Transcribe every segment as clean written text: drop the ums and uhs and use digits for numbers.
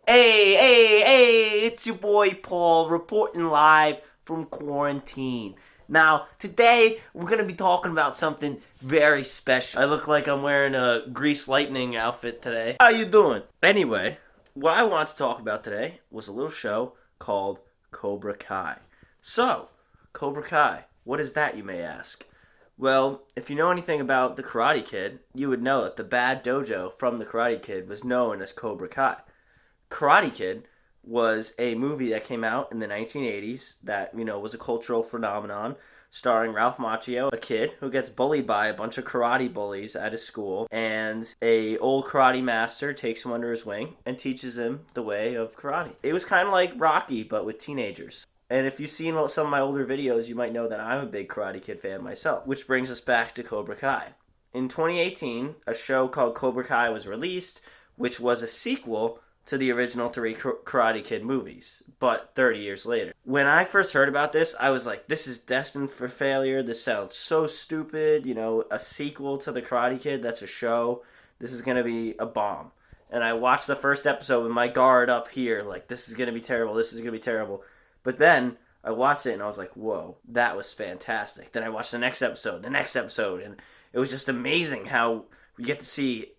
Hey, it's your boy Paul reporting live from quarantine. Now, today we're going to be talking about something very special. I look like I'm wearing a Grease Lightning outfit today. How you doing? Anyway, what I want to talk about today was a little show called Cobra Kai. So, Cobra Kai, what is that, you may ask? Well, if you know anything about the Karate Kid, you would know that the bad dojo from the Karate Kid was known as Cobra Kai. Karate Kid was a movie that came out in the 1980s that, was a cultural phenomenon starring Ralph Macchio, a kid who gets bullied by a bunch of karate bullies at his school, and a old karate master takes him under his wing and teaches him the way of karate. It was kind of like Rocky, but with teenagers. And if you've seen some of my older videos, you might know that I'm a big Karate Kid fan myself, which brings us back to Cobra Kai. In 2018, a show called Cobra Kai was released, which was a sequel to the original three Karate Kid movies, but 30 years later. When I first heard about this, I was like, this is destined for failure. This sounds so stupid. A sequel to the Karate Kid, that's a show. This is going to be a bomb. And I watched the first episode with my guard up here, like, this is going to be terrible. This is going to be terrible. But then I watched it and I was like, whoa, that was fantastic. Then I watched the next episode, and it was just amazing how we get to see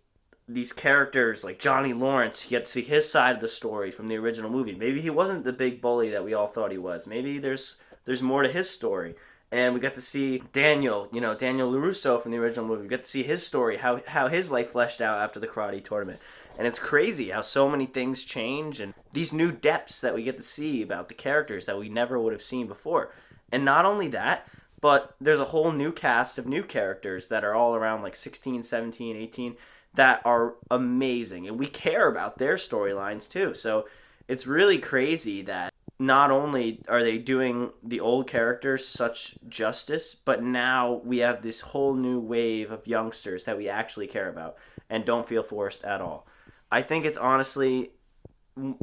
these characters like Johnny Lawrence. You get to see his side of the story from the original movie. Maybe he wasn't the big bully that we all thought he was. Maybe there's more to his story. And we got to see Daniel LaRusso from the original movie. We get to see his story, how his life fleshed out after the karate tournament. And it's crazy how so many things change and these new depths that we get to see about the characters that we never would have seen before. And not only that, but there's a whole new cast of new characters that are all around like 16, 17, 18 that are amazing. And we care about their storylines too. So it's really crazy that not only are they doing the old characters such justice, but now we have this whole new wave of youngsters that we actually care about and don't feel forced at all. I think it's honestly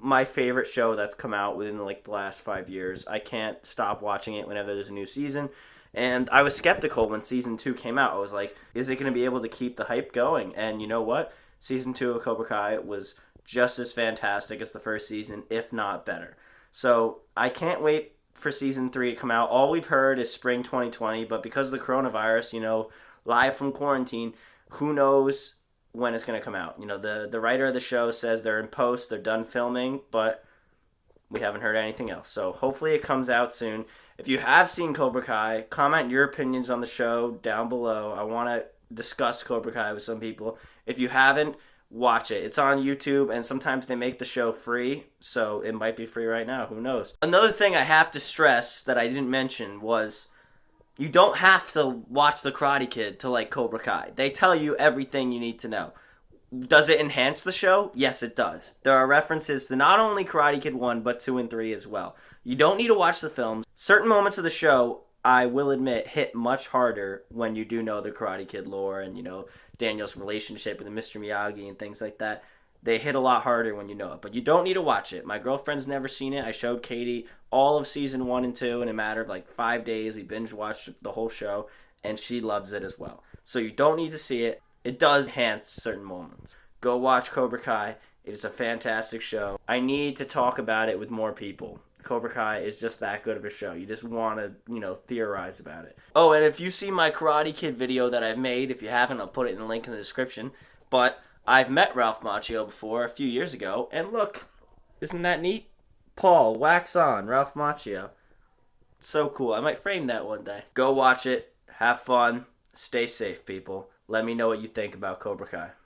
my favorite show that's come out within like the last 5 years. I can't stop watching it whenever there's a new season. And I was skeptical when season 2 came out. I was like, is it going to be able to keep the hype going? And you know what? Season 2 of Cobra Kai was just as fantastic as the first season, if not better. So I can't wait for season 3 to come out. All we've heard is spring 2020, but because of the coronavirus, live from quarantine, who knows when it's going to come out. The writer of the show says they're in post, they're done filming, but we haven't heard anything else. So hopefully it comes out soon. If you have seen Cobra Kai, comment your opinions on the show down below. I want to discuss Cobra Kai with some people. If you haven't, watch it. It's on YouTube, and sometimes they make the show free, so it might be free right now. Who knows? Another thing I have to stress that I didn't mention was you don't have to watch The Karate Kid to like Cobra Kai. They tell you everything you need to know. Does it enhance the show? Yes, it does. There are references to not only Karate Kid 1, but 2 and 3 as well. You don't need to watch the films. Certain moments of the show, I will admit, hit much harder when you do know the Karate Kid lore and, Daniel's relationship with Mr. Miyagi and things like that. They hit a lot harder when you know it. But you don't need to watch it. My girlfriend's never seen it. I showed Katie all of season 1 and 2 in a matter of like 5 days. We binge watched the whole show, and she loves it as well. So you don't need to see it. It does enhance certain moments. Go watch Cobra Kai. It is a fantastic show. I need to talk about it with more people. Cobra Kai is just that good of a show. You just want to, theorize about it. Oh, and if you see my Karate Kid video that I've made, if you haven't, I'll put it in the link in the description. But I've met Ralph Macchio before a few years ago, and look, isn't that neat? Paul, wax on, Ralph Macchio. So cool. I might frame that one day. Go watch it. Have fun. Stay safe, people. Let me know what you think about Cobra Kai.